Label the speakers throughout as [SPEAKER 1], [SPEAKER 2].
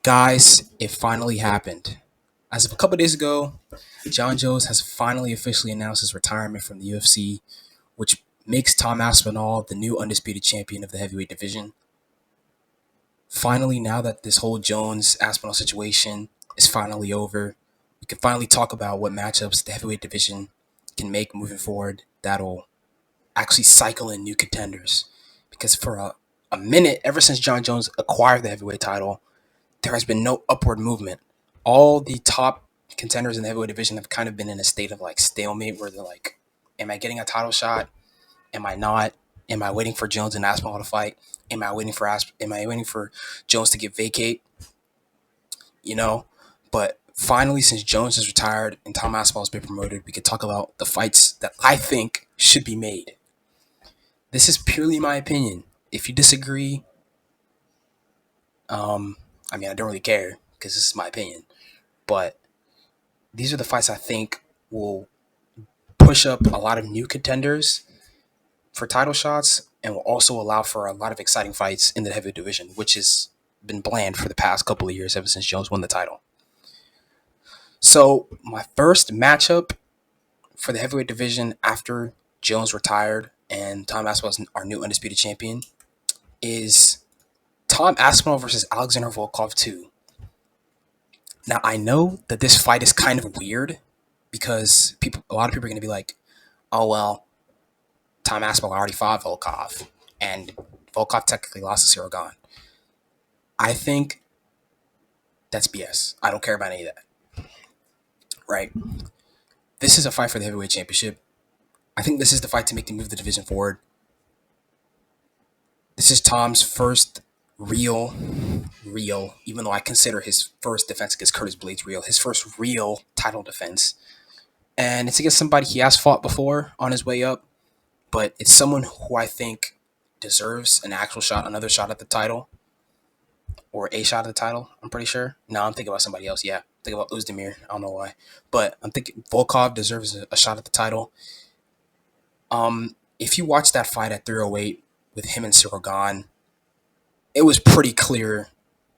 [SPEAKER 1] Guys, it finally happened. As of a couple days ago, John Jones has finally officially announced his retirement from the UFC, which makes Tom Aspinall the new undisputed champion of the heavyweight division. Finally, now that this whole Jones Aspinall situation is finally over, we can finally talk about what matchups the heavyweight division can make moving forward that'll actually cycle in new contenders. Because for a minute, ever since John Jones acquired the heavyweight title, there has been no upward movement. All the top contenders in the heavyweight division have kind of been in a state of like stalemate where they're like, am I getting a title shot? Am I not? Am I waiting for Jones and Aspinall to fight? Am I waiting for Jones to get vacate? You know? But finally, since Jones is retired and Tom Aspinall has been promoted, we could talk about the fights that I think should be made. This is purely my opinion. If you disagree, I don't really care because this is my opinion. But these are the fights I think will push up a lot of new contenders for title shots and will also allow for a lot of exciting fights in the heavyweight division, which has been bland for the past couple of years ever since Jones won the title. So my first matchup for the heavyweight division after Jones retired and Tom Aspinall is our new undisputed champion is Tom Aspinall versus Alexander Volkov 2. Now I know that this fight is kind of weird because a lot of people are going to be like, "Oh well, Tom Aspinall already fought Volkov, and Volkov technically lost to Cyril Gane." I think that's BS. I don't care about any of that. Right? This is a fight for the heavyweight championship. I think this is the fight to move the division forward. This is Tom's first real, even though I consider his first defense against Curtis Blades real, his first real title defense. And it's against somebody he has fought before on his way up, but it's someone who I think deserves an actual shot, another shot at the title, or a shot at the title, I'm pretty sure. No, I'm thinking about somebody else, yeah. I'm thinking about Uzdemir, I don't know why. But I'm thinking Volkov deserves a shot at the title. If you watch that fight at 308 with him and Cyril Gane, it was pretty clear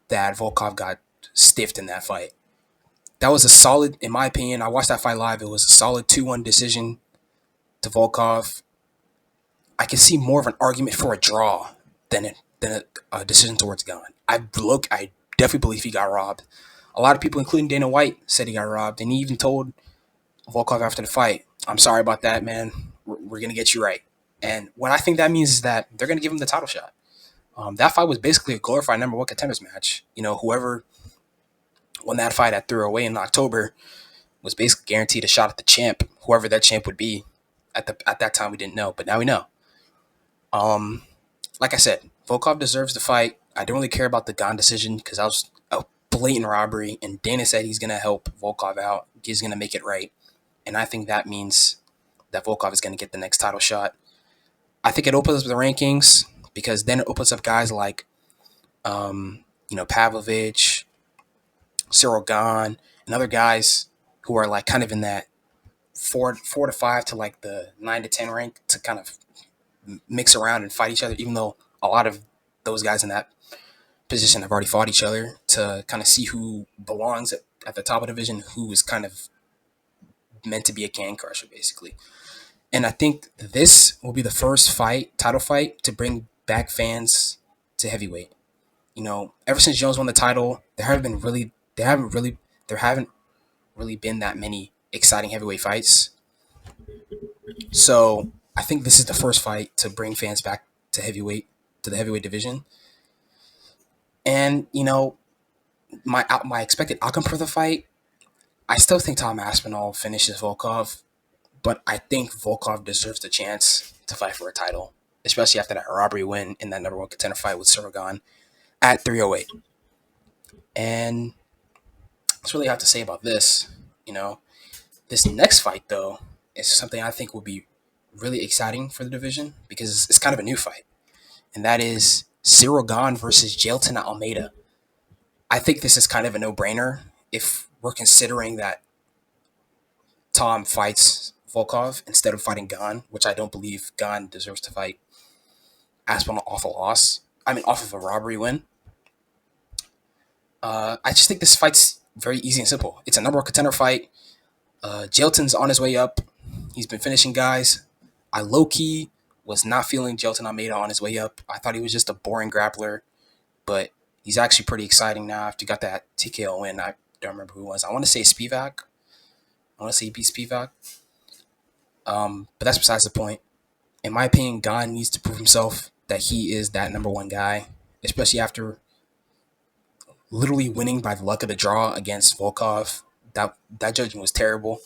[SPEAKER 1] that Volkov got stiffed in that fight. That was a solid, in my opinion, I watched that fight live, it was a solid 2-1 decision to Volkov. I can see more of an argument for a draw than a decision towards Gane. I definitely believe he got robbed. A lot of people, including Dana White, said he got robbed, and he even told Volkov after the fight, "I'm sorry about that, man. We're gonna get you right." And what I think that means is that they're gonna give him the title shot. That fight was basically a glorified number one contenders match. You know, whoever won that fight at 308 in October was basically guaranteed a shot at the champ, whoever that champ would be. At that time, we didn't know, but now we know. Like I said, Volkov deserves the fight. I don't really care about the Gane decision because that was a blatant robbery, and Dana said he's going to help Volkov out. He's going to make it right. And I think that means that Volkov is going to get the next title shot. I think it opens up the rankings because then it opens up guys like, Pavlovich, Cyril Gane, and other guys who are like kind of in that four to five to like the 9 to 10 rank to kind of mix around and fight each other, even though a lot of those guys in that position have already fought each other, to kind of see who belongs at the top of the division, who is kind of meant to be a can crusher, basically. And I think this will be the first title fight, to bring back fans to heavyweight. You know, ever since Jones won the title, there haven't really been that many exciting heavyweight fights. So I think this is the first fight to bring fans back to the heavyweight division. And my expected outcome for the fight, I still think Tom Aspinall finishes Volkov, but I think Volkov deserves the chance to fight for a title, especially after that robbery win in that number one contender fight with Cyril Gane at 308. And that's really all I have to say about this. This next fight, though, is something I think will be really exciting for the division because it's kind of a new fight. And that is Cyril Gane versus Jailton Almeida. I think this is kind of a no-brainer if we're considering that Tom fights Volkov instead of fighting Gane, which I don't believe Gane deserves to fight Aspinall off a loss. Off of a robbery win. I just think this fight's very easy and simple. It's a number one contender fight. Jelton's on his way up. He's been finishing guys. I low key was not feeling Jelton Almeida on his way up. I thought he was just a boring grappler, but he's actually pretty exciting now after he got that TKO win. I don't remember who it was. I want to say Spivak. I want to say he beat Spivak. But that's besides the point. In my opinion, God needs to prove himself that he is that number one guy, especially after literally winning by the luck of the draw against Volkov. That judging was terrible.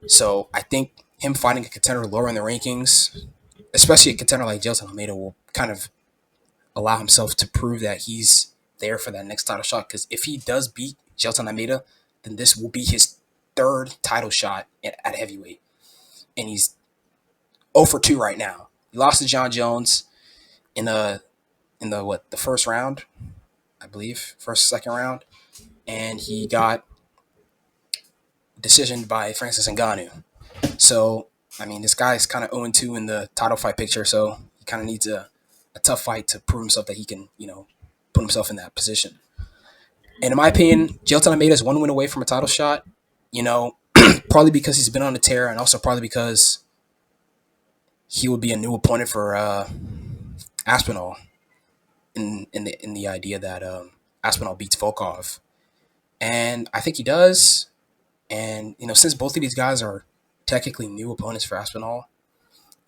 [SPEAKER 1] So I think him fighting a contender lower in the rankings, especially a contender like Jelton Almeida, will kind of allow himself to prove that he's there for that next title shot. Because if he does beat Jelton Almeida, then this will be his third title shot at heavyweight, and he's 0 for 2 right now. He lost to John Jones in the first round, I believe, first second round, and he got decisioned by Francis Ngannou. So I mean, this guy's kind of 0-2 in the title fight picture, so he kind of needs a tough fight to prove himself that he can, put himself in that position. And in my opinion, Jelton Almeida is one win away from a title shot. You know, probably because he's been on a tear, and also probably because he would be a new opponent for Aspinall in the idea that Aspinall beats Volkov, and I think he does. And since both of these guys are technically new opponents for Aspinall,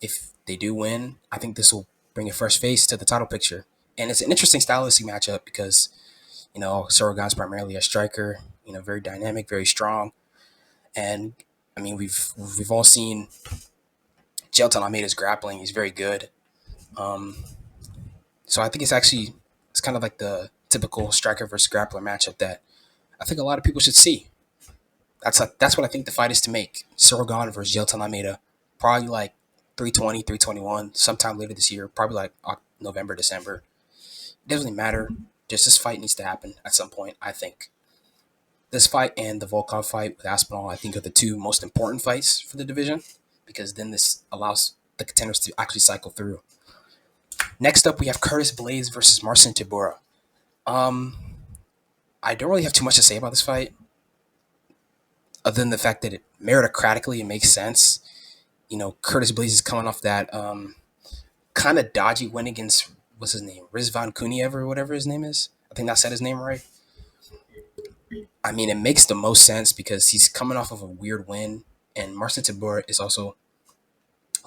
[SPEAKER 1] if they do win, I think this will bring a fresh face to the title picture. And it's an interesting stylistic matchup because Sorogan's primarily a striker, very dynamic, very strong, and I mean we've all seen Jelton Almeida's grappling. He's very good. Um, so I think it's kind of like the typical striker versus grappler matchup that I think a lot of people should see. That's what I think the fight is to make. Sorogan versus Jelton Almeida, probably like 320, 321, sometime later this year, probably like November, December. It doesn't really matter. Just this fight needs to happen at some point, I think. This fight and the Volkov fight with Aspinall, I think, are the two most important fights for the division because then this allows the contenders to actually cycle through. Next up, we have Curtis Blades versus Marcin Tybura. Um, I don't really have too much to say about this fight, other than the fact that meritocratically it makes sense. Curtis Blades is coming off that kind of dodgy win against what's his name, Rizvan Kuniev or whatever his name is. I think I said his name right. I mean, it makes the most sense because he's coming off of a weird win, and Marcin Tybura is also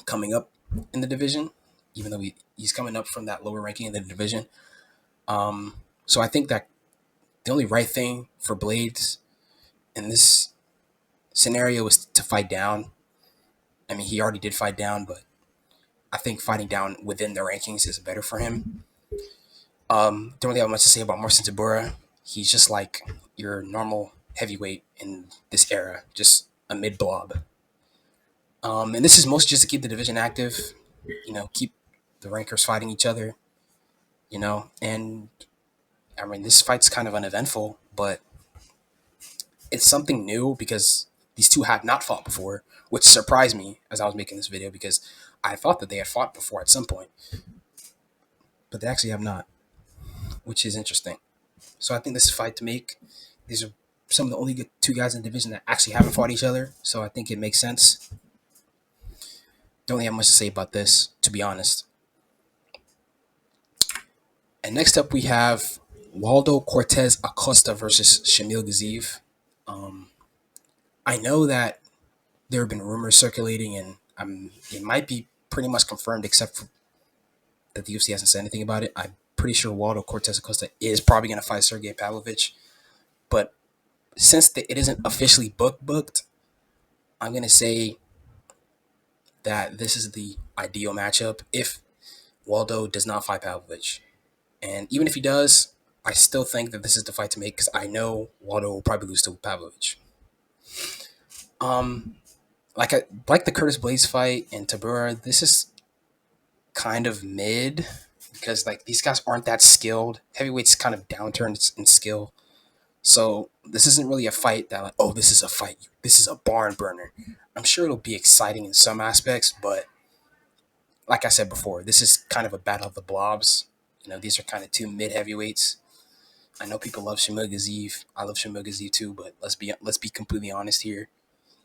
[SPEAKER 1] coming up in the division, even though he's coming up from that lower ranking in the division. So I think that the only right thing for Blades in this scenario is to fight down. I mean, he already did fight down, but I think fighting down within the rankings is better for him. Don't really have much to say about Marcin Tybura. He's just like your normal heavyweight in this era, just a mid blob. And this is mostly just to keep the division active, keep the rankers fighting each other, and I mean, this fight's kind of uneventful, but it's something new because these two have not fought before, which surprised me as I was making this video because I thought that they had fought before at some point, but they actually have not, which is interesting. So I think this fight to make. These are some of the only two guys in the division that actually haven't fought each other, so I think it makes sense. Don't really have much to say about this, to be honest. And next up, we have Waldo Cortez Acosta versus Shamil Gaziev. Um, I know that there have been rumors circulating, and it might be pretty much confirmed, except for that the UFC hasn't said anything about it. I'm pretty sure Waldo Cortez Acosta is probably going to fight Sergey Pavlovich, but since it isn't officially booked, I'm going to say that this is the ideal matchup if Waldo does not fight Pavlovich. And even if he does, I still think that this is the fight to make because I know Waldo will probably lose to Pavlovich. Um, like the Curtis Blades fight and Tabura, this is kind of mid because like these guys aren't that skilled. Heavyweight's kind of downturn in skill. So this isn't really a fight that like, oh, this is a fight. This is a barn burner. I'm sure it'll be exciting in some aspects, but like I said before, this is kind of a battle of the blobs. These are kind of two mid heavyweights. I know people love Shamil Gaziv. I love Shamil Gaziv too, but let's be completely honest here.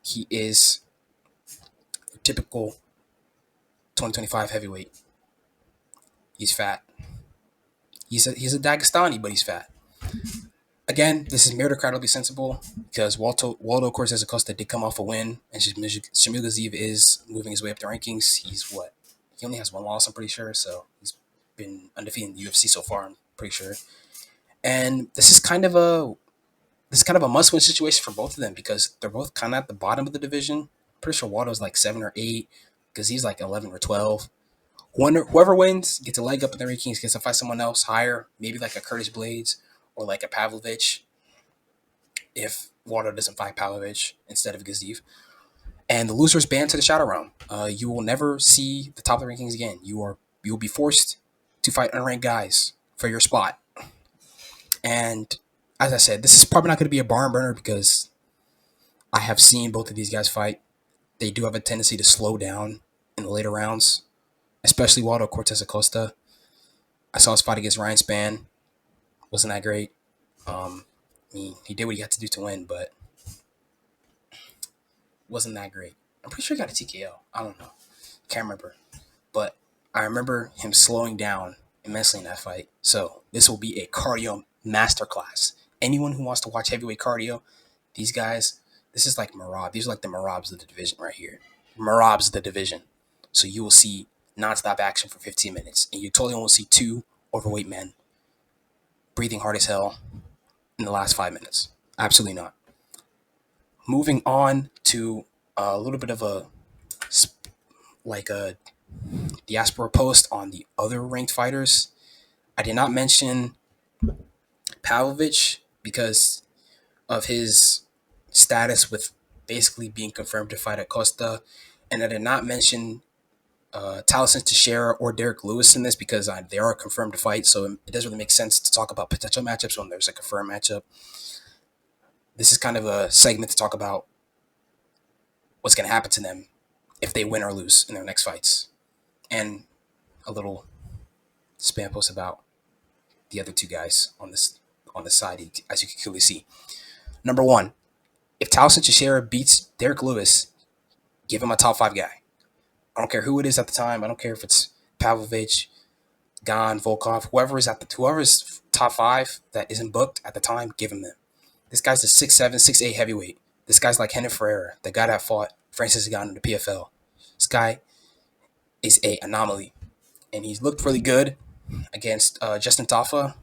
[SPEAKER 1] He is a typical 2025 heavyweight. He's fat. He's a Dagestani, but he's fat. Again, this is meritocratically sensible because Waldo Cortez Acosta did come off a win, and Shamil Gaziv is moving his way up the rankings. He's what? He only has one loss, I'm pretty sure, so he's been undefeated in the UFC so far, I'm pretty sure. And this is kind of a must-win situation for both of them because they're both kind of at the bottom of the division. Pretty sure Waldo's like 7 or 8, Gaziv's like 11 or 12. Whoever wins gets a leg up in the rankings, gets to fight someone else higher, maybe like a Curtis Blades or like a Pavlovich if Waldo doesn't fight Pavlovich instead of Gaziv. And the loser is banned to the shadow realm. You will never see the top of the rankings again. You will be forced to fight unranked guys for your spot. And as I said, this is probably not going to be a barn burner because I have seen both of these guys fight. They do have a tendency to slow down in the later rounds, especially Waldo Cortez Acosta. I saw his fight against Ryan Spann. Wasn't that great? He did what he had to do to win, but wasn't that great. I'm pretty sure he got a TKO. I don't know. Can't remember. But I remember him slowing down immensely in that fight. So this will be a cardio masterclass. Anyone who wants to watch heavyweight cardio, these guys, this is like Marab. These are like the Marabs of the division right here. Marabs of the division. So you will see nonstop action for 15 minutes. And you totally won't see two overweight men breathing hard as hell in the last 5 minutes. Absolutely not. Moving on to a little bit of a diaspora post on the other ranked fighters. I did not mention Pavlovich because of his status with basically being confirmed to fight at Costa, and I did not mention Taliesin Teixeira or Derek Lewis in this because they are confirmed to fight, so it doesn't really make sense to talk about potential matchups when there's a confirmed matchup. This is kind of a segment to talk about what's going to happen to them if they win or lose in their next fights, and a little spam post about the other two guys on the side, as you can clearly see. Number one, if Taliesin Teixeira beats Derek Lewis, give him a top 5 guy. I don't care who it is at the time. I don't care if it's Pavlovich, Gan, Volkov, whoever's top 5 that isn't booked at the time, give him them. This guy's a 6'7", 6'8" heavyweight. This guy's like Renan Ferreira, the guy that fought Francis Ngannou in the PFL. This guy is a anomaly, and he's looked really good against Justin Tafa.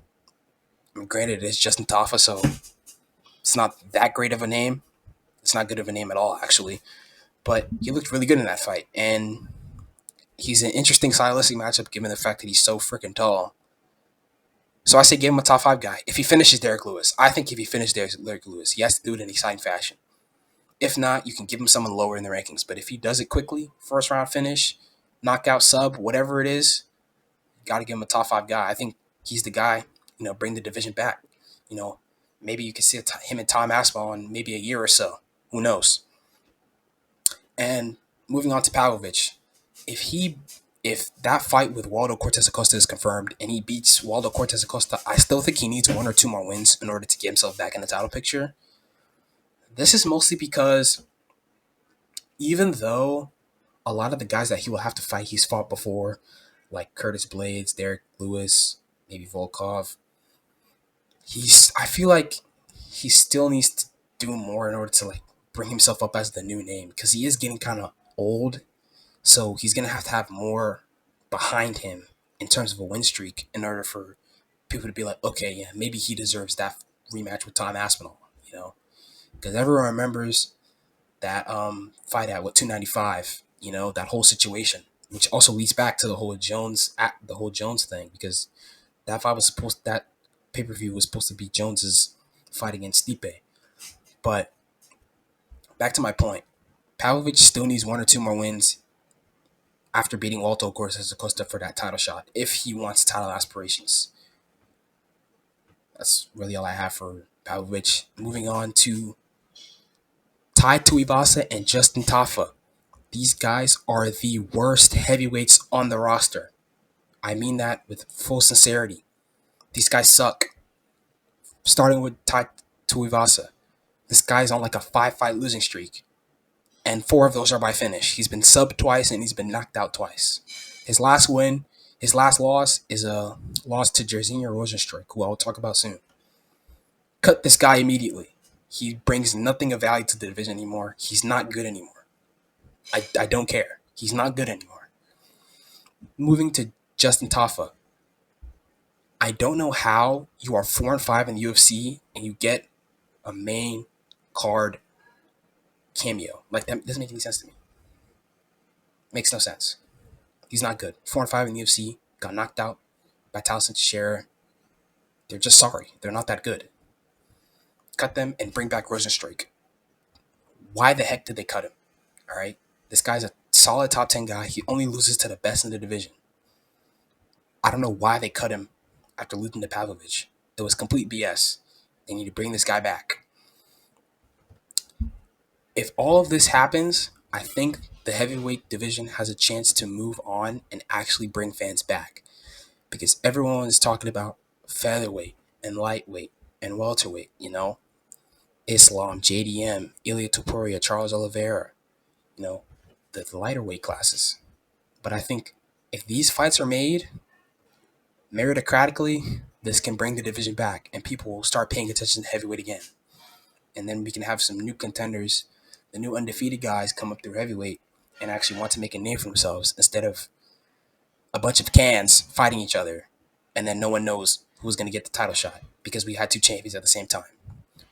[SPEAKER 1] I mean, granted, it is Justin Tafa, so it's not that great of a name. It's not good of a name at all, actually. But he looked really good in that fight, and he's an interesting stylistic matchup given the fact that he's so freaking tall. So I say give him a top 5 guy. If he finishes Derek Lewis, I think if he finishes Derek Lewis, he has to do it in exciting fashion. If not, you can give him someone lower in the rankings. But if he does it quickly, first round finish, knockout sub, whatever it is, got to give him a top 5 guy. I think he's the guy, bring the division back. Maybe you can see him and Tom Aspinall in maybe a year or so. Who knows? And moving on to Pavlovich, if that fight with Waldo Cortez Acosta is confirmed and he beats Waldo Cortez Acosta, I still think he needs 1 or 2 more wins in order to get himself back in the title picture. This is mostly because even though a lot of the guys that he will have to fight, he's fought before, like Curtis Blades, Derek Lewis, maybe Volkov, I feel like he still needs to do more in order to bring himself up as the new name because he is getting kind of old. So he's going to have more behind him in terms of a win streak in order for people to be like, okay, yeah, maybe he deserves that rematch with Tom Aspinall, because everyone remembers that fight at 295, that whole situation, which also leads back to the whole Jones thing because that pay-per-view was supposed to be Jones's fight against Stipe. But back to my point, Pavlovich still needs 1 or 2 more wins after beating Waldo Cortez Acosta for that title shot, if he wants title aspirations. That's really all I have for Pavlovich. Moving on to Tai Tuivasa and Justin Tafa. These guys are the worst heavyweights on the roster. I mean that with full sincerity. These guys suck. starting with Tai Tuivasa. This guy's on like a 5-fight losing streak, and 4 of those are by finish. He's been subbed twice and he's been knocked out twice. His last win, his last loss is a loss to Jairzinho Rosenstruck, who I'll talk about soon. Cut this guy immediately. He brings nothing of value to the division anymore. He's not good anymore. I don't care. He's not good anymore. Moving to Justin Tafa. I don't know how you are 4-5 in the UFC and you get a main card cameo. Like, that doesn't make any sense to me. Makes no sense. He's not good. 4-5 in the UFC, got knocked out by Tyson Teixeira. They're just sorry. They're not that good. Cut them and bring back Rosenstruck. Why the heck did they cut him? All right? This guy's a solid top 10 guy. He only loses to the best in the division. I don't know why they cut him after losing to Pavlovich. It was complete BS. They need to bring this guy back. If all of this happens, I think the heavyweight division has a chance to move on and actually bring fans back. Because everyone is talking about featherweight and lightweight and welterweight, you know? Islam, JDM, Ilia Topuria, Charles Oliveira, you know, the lighter weight classes. But I think if these fights are made meritocratically, this can bring the division back and people will start paying attention to heavyweight again. And then we can have some new contenders, the new undefeated guys come up through heavyweight and actually want to make a name for themselves instead of a bunch of cans fighting each other and then no one knows who's going to get the title shot because we had 2 champions at the same time.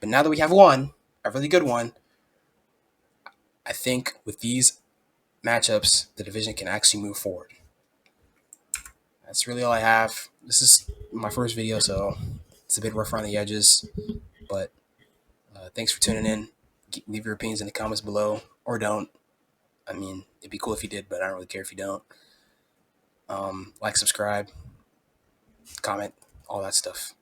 [SPEAKER 1] But now that we have one, a really good one, I think with these matchups, the division can actually move forward. That's really all I have. This is my first video, so it's a bit rough around the edges, but thanks for tuning in. Leave your opinions in the comments below, or don't. I mean, it'd be cool if you did, but I don't really care if you don't. Like, subscribe, comment, all that stuff.